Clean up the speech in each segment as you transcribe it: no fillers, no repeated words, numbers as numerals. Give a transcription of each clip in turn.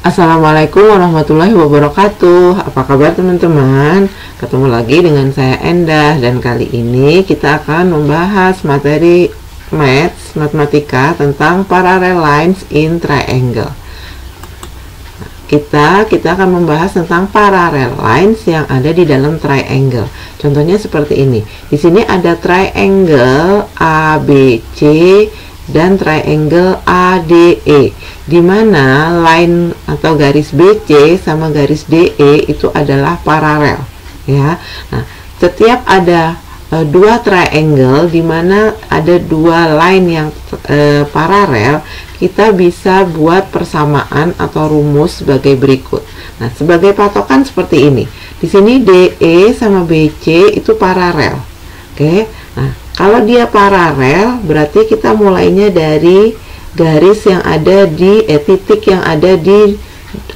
Assalamualaikum warahmatullahi wabarakatuh. Apa kabar teman-teman? Ketemu lagi dengan saya Endah, dan kali ini kita akan membahas materi matematika tentang parallel lines in triangle. Kita akan membahas tentang parallel lines yang ada di dalam triangle. Contohnya seperti ini. Di sini ada triangle ABC dan triangle ADE, di mana line atau garis BC sama garis DE itu adalah paralel, ya. Nah, setiap ada dua triangle di mana ada dua line yang paralel, kita bisa buat persamaan atau rumus sebagai berikut. Nah, sebagai patokan seperti ini. Di sini DE sama BC itu paralel. Oke. Nah, kalau dia paralel, berarti kita mulainya dari garis yang ada di titik yang ada di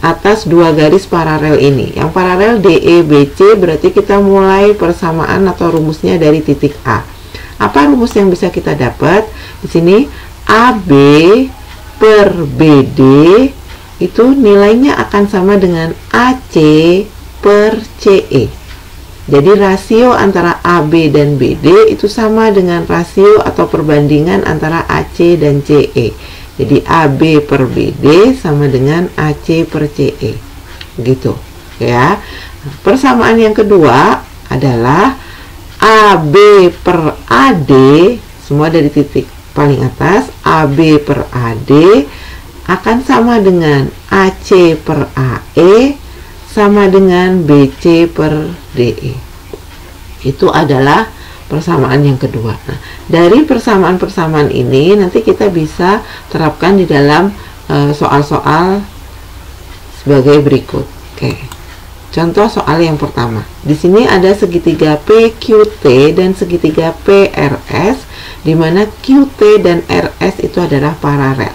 atas dua garis paralel ini. Yang paralel DE BC, berarti kita mulai persamaan atau rumusnya dari titik A. Apa rumus yang bisa kita dapat? Di sini AB per BD itu nilainya akan sama dengan AC per CE. Jadi rasio antara AB dan BD itu sama dengan rasio atau perbandingan antara AC dan CE. Jadi AB per BD sama dengan AC per CE. Gitu, ya. Persamaan yang kedua adalah AB per AD, semua dari titik paling atas. AB per AD akan sama dengan AC per AE sama dengan BC per DE. Itu adalah persamaan yang kedua. Nah, dari persamaan-persamaan ini nanti kita bisa terapkan di dalam soal-soal sebagai berikut. Oke. Contoh soal yang pertama. Di sini ada segitiga PQT dan segitiga PRS, di mana QT dan RS itu adalah paralel.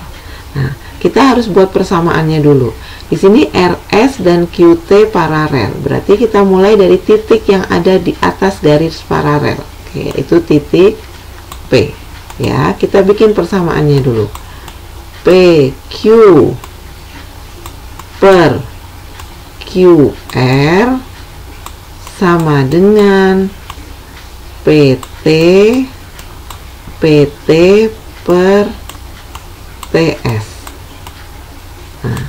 Nah, kita harus buat persamaannya dulu. Di sini RS dan QT paralel, berarti kita mulai dari titik yang ada di atas garis paralel. Oke, itu titik P. Ya, kita bikin persamaannya dulu. PQ per QR sama dengan PT per TS. Nah,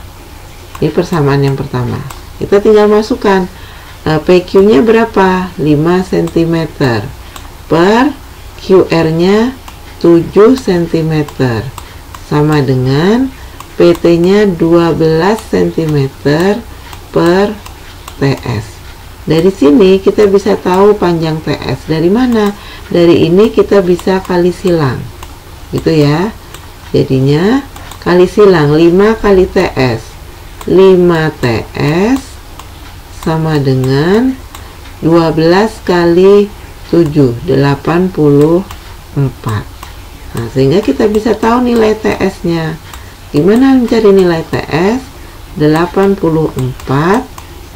ini persamaan yang pertama. Kita tinggal masukkan PQ-nya berapa? 5 cm per QR-nya 7 cm sama dengan PT-nya 12 cm per TS. Dari sini kita bisa tahu panjang TS. Dari mana? Dari ini kita bisa kali silang. Gitu ya. Jadinya kali silang 5 kali TS. 5 TS sama dengan 12 kali 7, 84. Nah, sehingga kita bisa tahu nilai TS-nya. Gimana mencari nilai TS? 84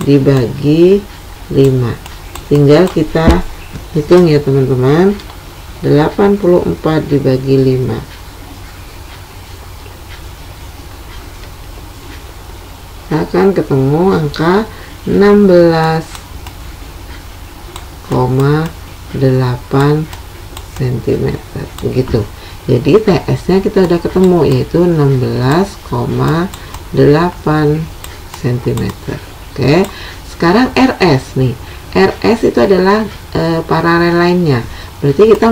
dibagi 5. Tinggal kita hitung ya teman-teman. 84 dibagi 5. Akan ketemu angka 16,8 cm. Begitu. Jadi TS-nya kita udah ketemu, yaitu 16,8 cm. Oke. Sekarang RS nih. RS itu adalah paralel lainnya. Berarti kita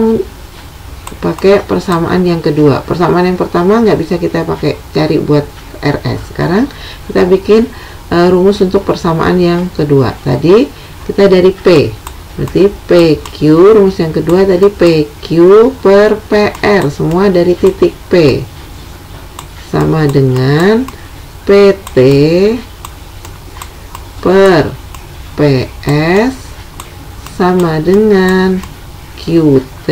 pakai persamaan yang kedua. Persamaan yang pertama nggak bisa kita pakai cari buat RS. Sekarang kita bikin rumus untuk persamaan yang kedua. Tadi kita dari P, berarti PQ, rumus yang kedua tadi PQ per PR, semua dari titik P, sama dengan PT per PS sama dengan QT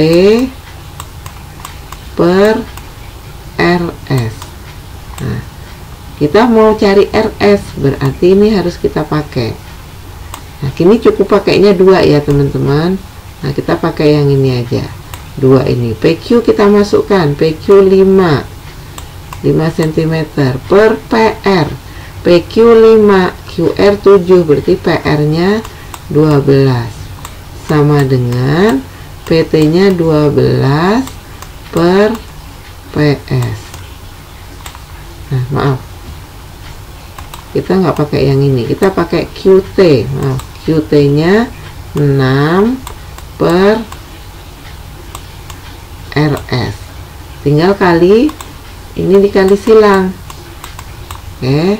per RS. Nah, kita mau cari RS, berarti ini harus kita pakai. Nah, kini cukup pakainya 2 ya teman-teman. Nah, kita pakai yang ini aja. 2 ini. PQ kita masukkan. PQ 5 cm per PR. PQ 5, QR 7, berarti PR-nya 12. Sama dengan PT-nya 12 per PS. Nah, maaf, kita nggak pakai yang ini, kita pakai QT. Maaf, QT-nya 6 per RS. Tinggal kali, ini dikali silang. Oke,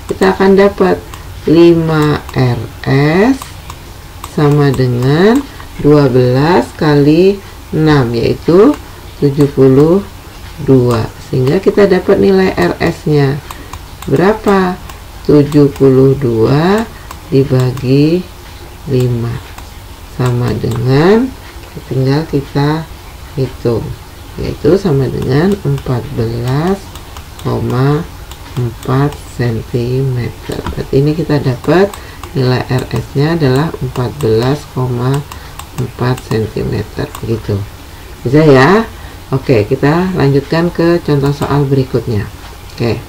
kita akan dapat 5 RS sama dengan 12 kali 6, yaitu 72. Sehingga kita dapat nilai RS-nya berapa? 72 dibagi 5 sama dengan, tinggal kita hitung, yaitu sama dengan 14,4 cm. Berarti ini kita dapat nilai RS-nya adalah 14,4 cm. Begitu. Bisa ya? Oke, kita lanjutkan ke contoh soal berikutnya. Oke,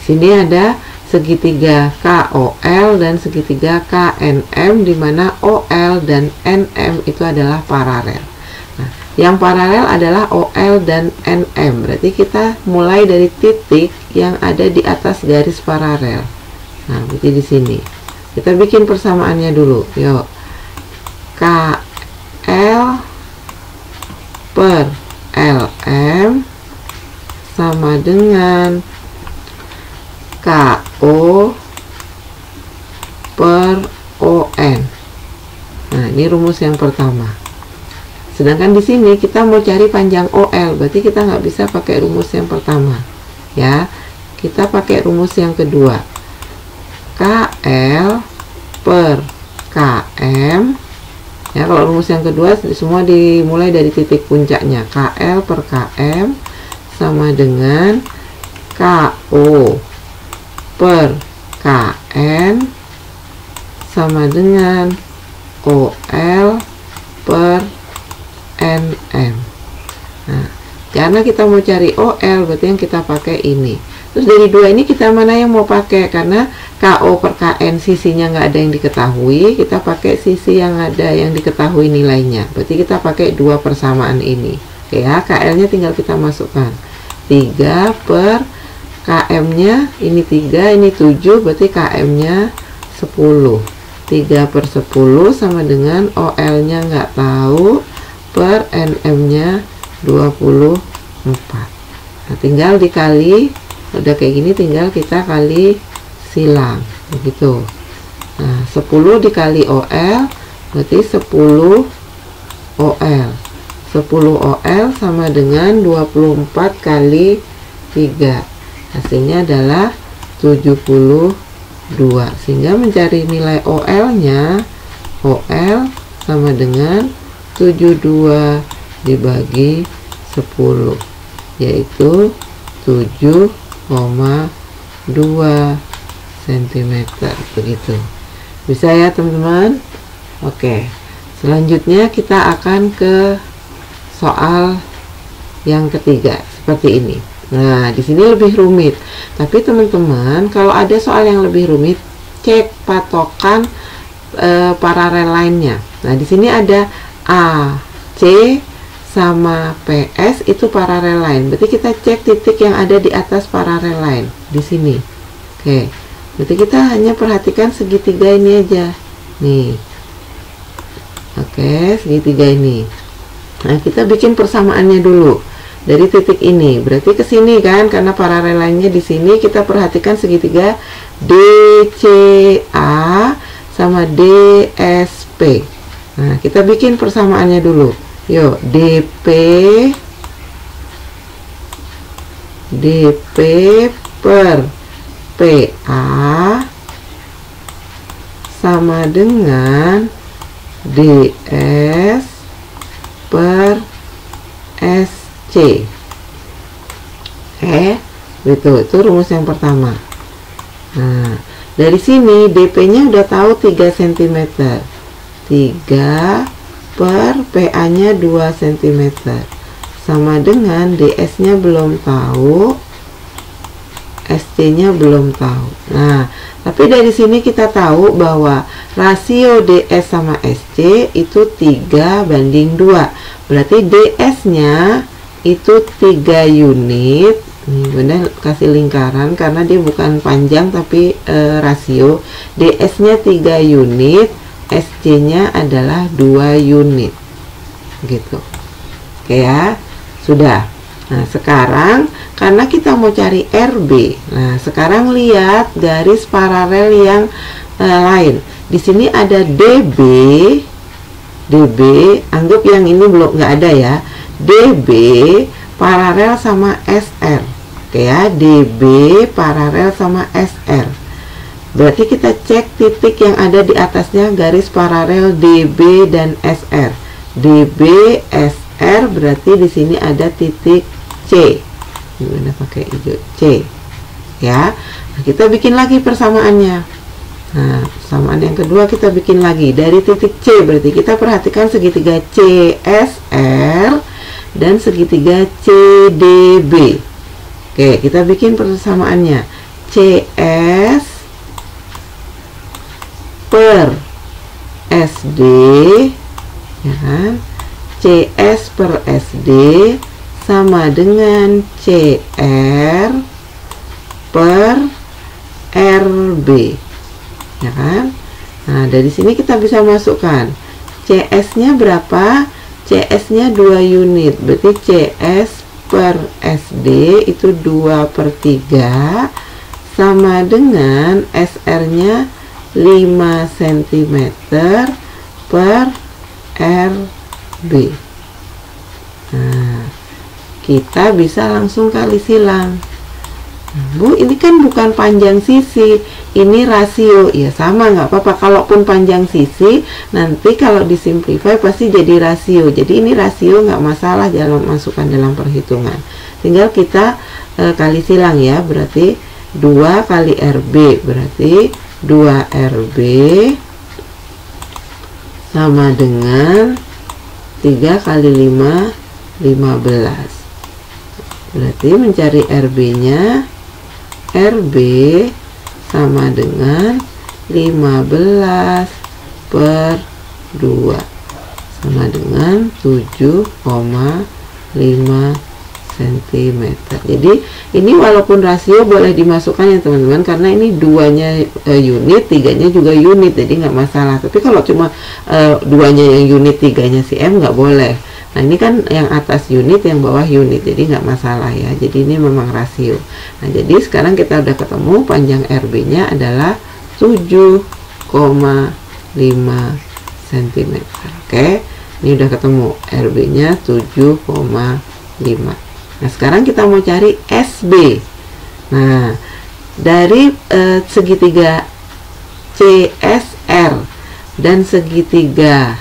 sini ada segitiga KOL dan segitiga KNM, di mana OL dan NM itu adalah paralel. Nah, yang paralel adalah OL dan NM. Berarti kita mulai dari titik yang ada di atas garis paralel. Nah, berarti di sini kita bikin persamaannya dulu. Yuk, KL per LM sama dengan KO per ON. Nah, ini rumus yang pertama. Sedangkan di sini kita mau cari panjang OL, berarti kita nggak bisa pakai rumus yang pertama. Ya, kita pakai rumus yang kedua. KL per KM. Ya, kalau rumus yang kedua semua dimulai dari titik puncaknya. KL per KM sama dengan KO per KN sama dengan OL per NM. Nah, karena kita mau cari OL, berarti yang kita pakai ini. Terus dari dua ini kita mana yang mau pakai? Karena KO per KN sisinya nggak ada yang diketahui, kita pakai sisi yang ada yang diketahui nilainya. Berarti kita pakai dua persamaan ini. Oke ya, KL-nya tinggal kita masukkan. 3 per KM-nya, ini 3, ini 7, berarti KM-nya 10. 3 per 10 sama dengan OL-nya nggak tahu, per NM-nya 24. Nah, tinggal dikali. Udah kayak gini, tinggal kita kali silang, begitu. Nah, 10 dikali OL berarti 10 OL. 10 OL sama dengan 24 kali 3. Hasilnya adalah 72. Sehingga mencari nilai OL-nya, OL sama dengan 72 dibagi 10, yaitu 7,2 cm. Begitu. Bisa ya teman-teman? Oke, selanjutnya kita akan ke soal yang ketiga seperti ini. Nah, di sini lebih rumit, tapi teman-teman kalau ada soal yang lebih rumit, cek patokan paralel lainnya. Nah, di sini ada AC sama PS itu paralel line. Berarti kita cek titik yang ada di atas paralel line di sini. Oke, berarti kita hanya perhatikan segitiga ini aja. Nih. Oke, segitiga ini. Nah, kita bikin persamaannya dulu dari titik ini. Berarti ke sini kan, karena paralel line-nya di sini, kita perhatikan segitiga DCA sama DSP. Nah, kita bikin persamaannya dulu. Yuk, DP per PA sama dengan DS per SC. Itu rumus yang pertama. Nah, dari sini DP-nya udah tahu 3 cm. 3 per PA-nya 2 cm. Sama dengan DS-nya belum tahu. SC-nya belum tahu. Nah, tapi dari sini kita tahu bahwa rasio DS sama SC itu 3:2. Berarti DS-nya itu 3 unit. Nih, Bunda kasih lingkaran karena dia bukan panjang tapi rasio. DS-nya 3 unit, SC-nya adalah 2 unit. Gitu. Oke ya. Sudah. Nah, sekarang karena kita mau cari RB. Nah, sekarang lihat garis paralel yang lain. Di sini ada DB. Anggap yang ini belum nggak ada ya. DB paralel sama SR. Oke ya, DB paralel sama SR. Berarti kita cek titik yang ada di atasnya garis paralel DB dan SR. DB SR berarti di sini ada titik C. Ini pakai hijau C. Ya. Nah, kita bikin lagi persamaannya. Nah, persamaan yang kedua kita bikin lagi dari titik C. Berarti kita perhatikan segitiga CSR dan segitiga CDB. Oke, kita bikin persamaannya. CS per SD, ya kan? CS per SD sama dengan CR per RB, ya kan? Nah, dari sini kita bisa masukkan CS-nya berapa? CS-nya 2 unit, berarti CS per SD itu 2/3 sama dengan SR-nya 5 cm per RB. Nah, kita bisa langsung kali silang. Bu, ini kan bukan panjang sisi, ini rasio. Ya sama, nggak apa-apa. Kalaupun panjang sisi, nanti kalau disimplify pasti jadi rasio. Jadi ini rasio nggak masalah dalam masukkan dalam perhitungan. Tinggal kita kali silang ya. Berarti 2 kali RB, berarti 2 RB sama dengan 3 kali 5, 15. Berarti mencari RB-nya, RB sama dengan 15/2 sama dengan 7,5 cm. Jadi ini walaupun rasio boleh dimasukkan ya teman-teman, karena ini 2-nya unit, 3-nya juga unit, jadi nggak masalah. Tapi kalau cuma 2-nya yang unit, 3-nya cm nggak boleh. Nah, ini kan yang atas unit, yang bawah unit, jadi nggak masalah ya. Jadi ini memang rasio. Nah, jadi sekarang kita udah ketemu panjang RB-nya adalah 7,5 cm. Oke, ini udah ketemu RB-nya 7,5. Nah, sekarang kita mau cari SB. Nah, dari segitiga CSR dan segitiga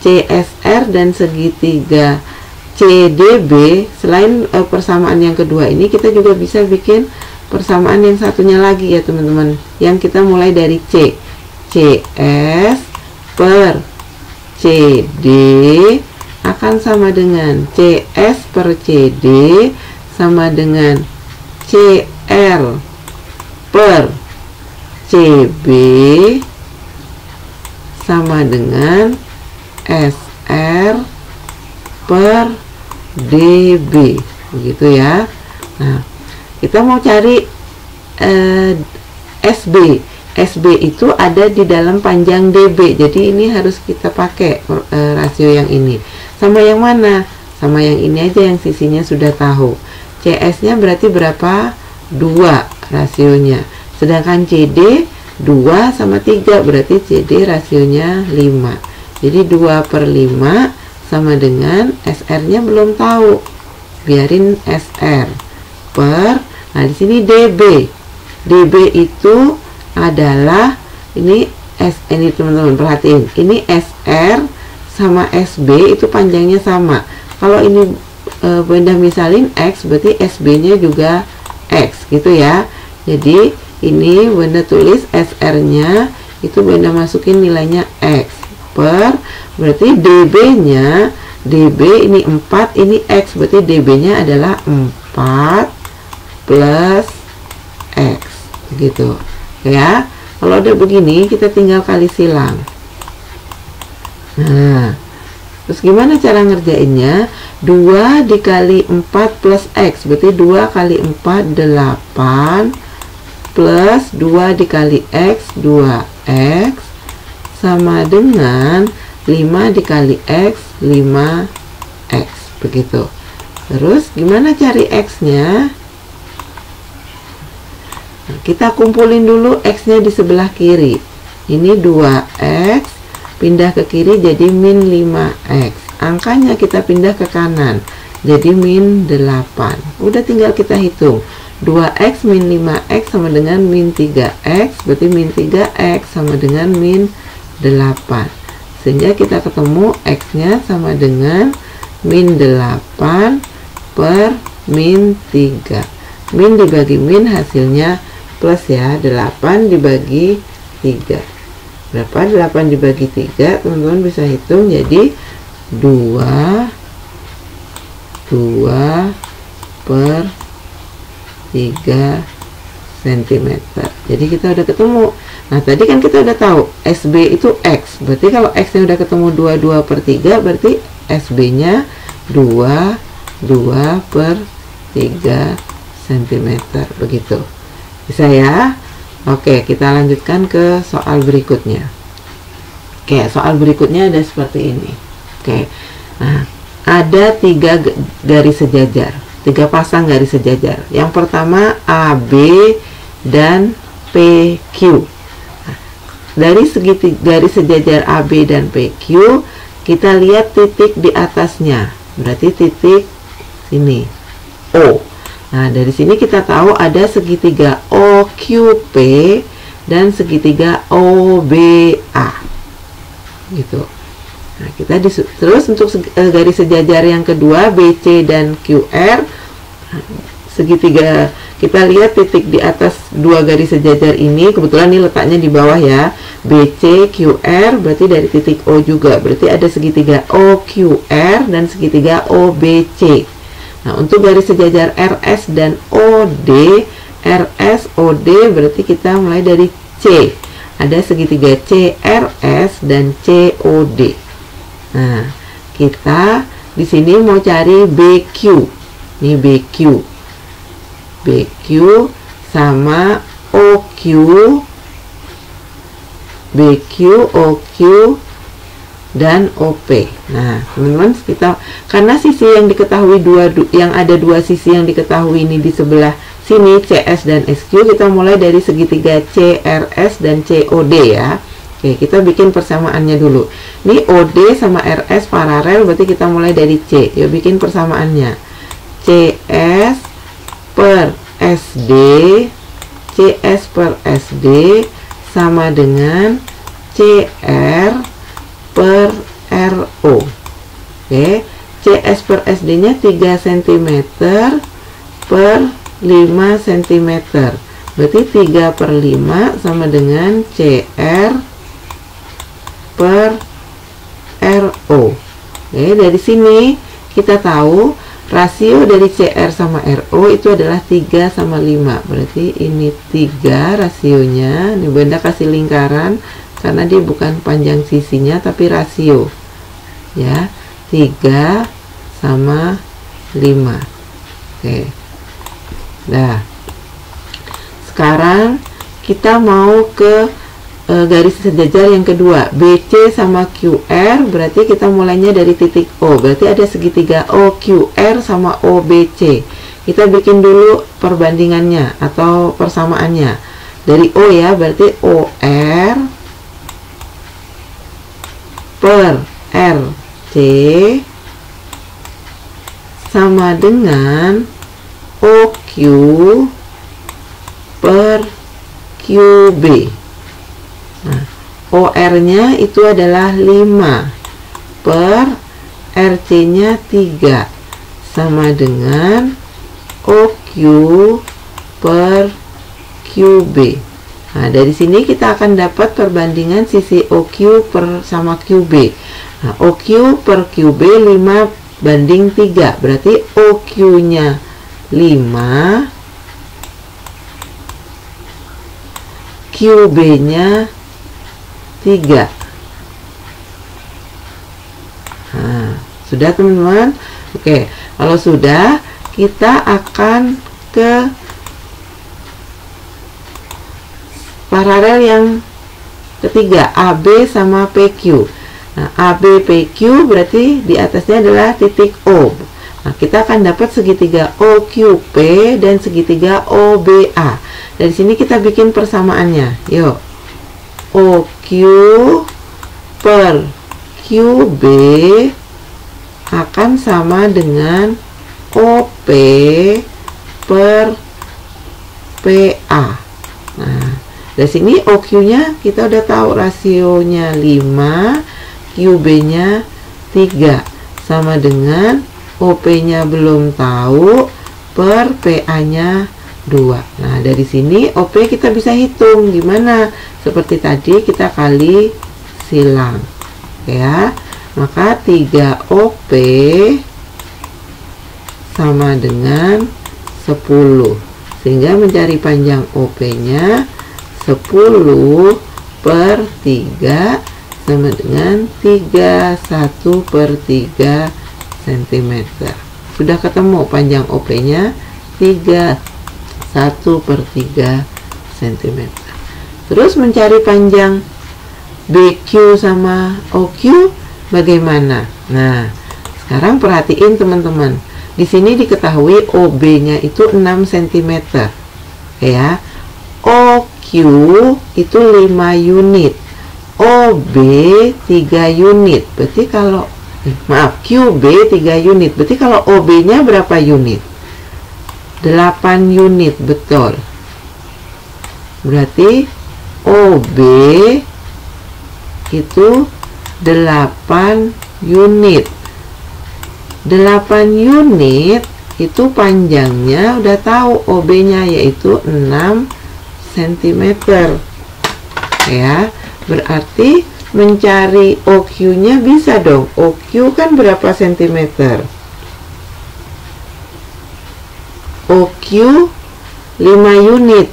CSR dan segitiga CDB, selain persamaan yang kedua ini, kita juga bisa bikin persamaan yang satunya lagi ya teman-teman, yang kita mulai dari C. CS per CD akan sama dengan CS per CD sama dengan CR per CB sama dengan SR per DB, begitu ya. Nah, kita mau cari SB. SB itu ada di dalam panjang DB, jadi ini harus kita pakai rasio yang ini. Sama yang mana? Sama yang ini aja, yang sisinya sudah tahu. CS-nya berarti berapa? 2 rasionya. Sedangkan CD 2 sama 3, berarti CD rasionya 5. Jadi 2/5 sama dengan SR-nya belum tahu. Biarin SR per, nah di sini DB. DB itu adalah ini ini teman-teman perhatiin. Ini SR sama SB itu panjangnya sama. Kalau ini Bunda misalin X, berarti SB-nya juga X gitu ya. Jadi ini Bunda tulis SR-nya itu Bunda masukin nilainya X. Per, berarti DB-nya, DB ini 4, ini X, berarti DB-nya adalah 4 plus Begitu. Ya. Kalau udah begini, kita tinggal kali silang. Nah, terus gimana cara ngerjainnya? 2 dikali 4 plus X, berarti 2 kali 4, 8, plus 2 dikali X, 2X, sama dengan 5 dikali X, 5X. Begitu. Terus gimana cari X-nya? Nah, kita kumpulin dulu X-nya di sebelah kiri. Ini 2X, pindah ke kiri jadi min 5X. Angkanya kita pindah ke kanan, jadi min 8. Udah tinggal kita hitung. 2X min 5X sama dengan min 3X, berarti min 3X sama dengan min 8. Sehingga kita ketemu X-nya sama dengan min 8 per min 3. Min dibagi min hasilnya plus ya, 8 dibagi 3. Berapa 8 dibagi 3? Teman-teman bisa hitung, jadi 2 per 3 cm. Jadi kita udah ketemu. Nah, tadi kan kita udah tahu SB itu X. Berarti kalau X-nya udah ketemu 2 per 3, berarti SB-nya 2 per 3 cm. Begitu. Bisa ya? Oke, kita lanjutkan ke soal berikutnya. Oke, soal berikutnya ada seperti ini. Oke. Nah, ada 3 garis sejajar. 3 pasang garis sejajar. Yang pertama AB dan PQ. Nah, dari segi garis sejajar AB dan PQ, kita lihat titik di atasnya. Berarti titik sini, O. Nah, dari sini kita tahu ada segitiga OQP dan segitiga OBA. Gitu. Nah, kita terus untuk garis sejajar yang kedua BC dan QR, segitiga, kita lihat titik di atas 2 garis sejajar ini, kebetulan ini letaknya di bawah ya, BC QR, berarti dari titik O juga, berarti ada segitiga OQR dan segitiga OBC. Nah, untuk garis sejajar RS dan OD, RS OD berarti kita mulai dari C, ada segitiga CRS dan COD. Nah, kita di sini mau cari BQ. Ini BQ. BQ sama OQ. BQ, OQ dan OP. Nah, teman-teman, kita karena sisi yang diketahui yang ada 2 sisi yang diketahui ini di sebelah sini CS dan SQ, kita mulai dari segitiga CRS dan COD ya. Oke, kita bikin persamaannya dulu. Ini OD sama RS paralel, berarti kita mulai dari C. Yuk bikin persamaannya. CS per SD, CS per SD sama dengan CR per RO. Oke, CS per SD-nya 3 cm per 5 cm. Berarti 3 per 5 sama dengan CR per RO. Oke, dari sini kita tahu rasio dari CR sama RO itu adalah 3 sama 5. Berarti ini 3 rasionya. Ini Bunda kasih lingkaran karena dia bukan panjang sisinya tapi rasio. Ya, 3 sama 5. Oke. Nah, sekarang kita mau ke garis sejajar yang kedua, BC sama QR, berarti kita mulainya dari titik O, berarti ada segitiga OQR sama OBC. Kita bikin dulu perbandingannya atau persamaannya. Dari O ya, berarti OR per RC sama dengan OQ per QB. Nah, OR-nya itu adalah 5 per RC-nya 3 sama dengan OQ per QB. Nah, dari sini kita akan dapat perbandingan sisi OQ per sama QB. Nah, OQ per QB 5 banding 3, berarti OQ-nya 5 QB-nya 3. Nah, sudah teman-teman? Oke, kalau sudah, kita akan ke paralel yang ketiga, AB sama PQ. Nah, AB PQ berarti di atasnya adalah titik O. Nah, kita akan dapat segitiga OQP dan segitiga OBA. Dari sini kita bikin persamaannya. Yuk. OQ per QB akan sama dengan OP per PA. Nah, dari sini OQ-nya kita udah tahu rasionya 5, QB-nya 3, sama dengan OP-nya belum tahu, per PA-nya 2. Nah, dari sini OP kita bisa hitung gimana? Seperti tadi kita kali silang. Ya. Maka 3OP sama dengan 10. Sehingga mencari panjang OP-nya 10 per 3 sama dengan 31/3 cm. Sudah ketemu panjang OP-nya 31/3 cm. Terus mencari panjang BQ sama OQ bagaimana? Nah, sekarang perhatiin teman-teman. Di sini diketahui OB-nya itu 6 cm. Ya. OQ itu 5 unit. OB 3 unit. Berarti kalau QB 3 unit. Berarti kalau OB-nya berapa unit? 8 unit, betul. Berarti OB itu 8 unit. 8 unit itu panjangnya udah tahu, OB-nya yaitu 6 cm. Ya, berarti mencari OQ-nya bisa dong. OQ kan berapa cm? OQ 5 unit.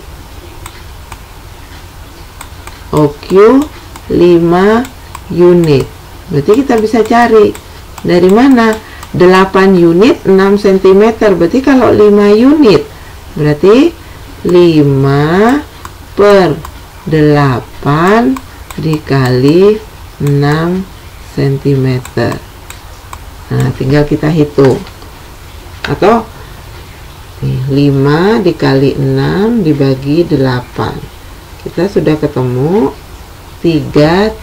OQ 5 unit. Berarti kita bisa cari dari mana? 8 unit 6 cm. Berarti kalau 5 unit berarti 5 per 8 dikali 6 cm. Nah, tinggal kita hitung. Atau 5 dikali 6 dibagi 8. Kita sudah ketemu 3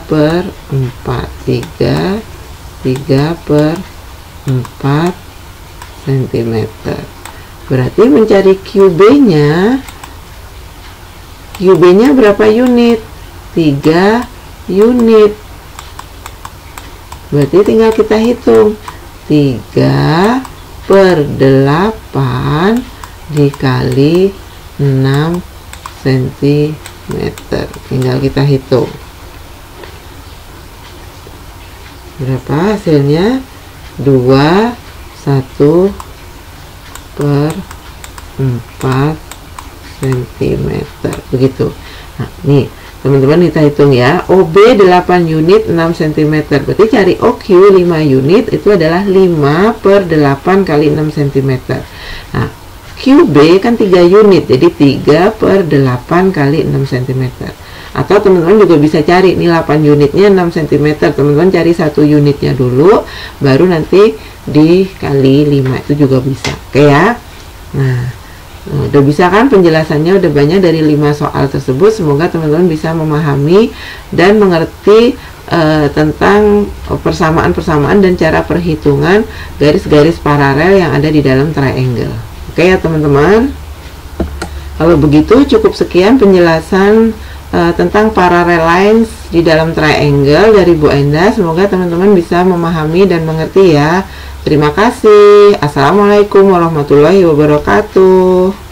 per 4. 3 per 4 cm. Berarti mencari QB-nya berapa unit? 3 unit. Berarti tinggal kita hitung 3 per 8 dikali 6 cm. Tinggal kita hitung berapa hasilnya. 21 per 4 cm. Begitu. Nah, nih teman-teman kita hitung ya. OB 8 unit 6 cm. Berarti cari OQ 5 unit itu adalah 5 per 8 kali 6 cm. Nah, QB kan 3 unit, jadi 3 per 8 kali 6 cm. Atau teman-teman juga bisa cari nih 8 unitnya 6 cm. Teman-teman cari 1 unitnya dulu, baru nanti dikali 5 itu juga bisa. Oke ya. Nah, udah bisa kan penjelasannya, udah banyak dari 5 soal tersebut. Semoga teman-teman bisa memahami dan mengerti tentang persamaan-persamaan dan cara perhitungan garis-garis paralel yang ada di dalam triangle. Oke ya teman-teman. Kalau begitu cukup sekian penjelasan tentang parallel lines di dalam triangle dari Bu Enda. Semoga teman-teman bisa memahami dan mengerti ya. Terima kasih. Assalamualaikum warahmatullahi wabarakatuh.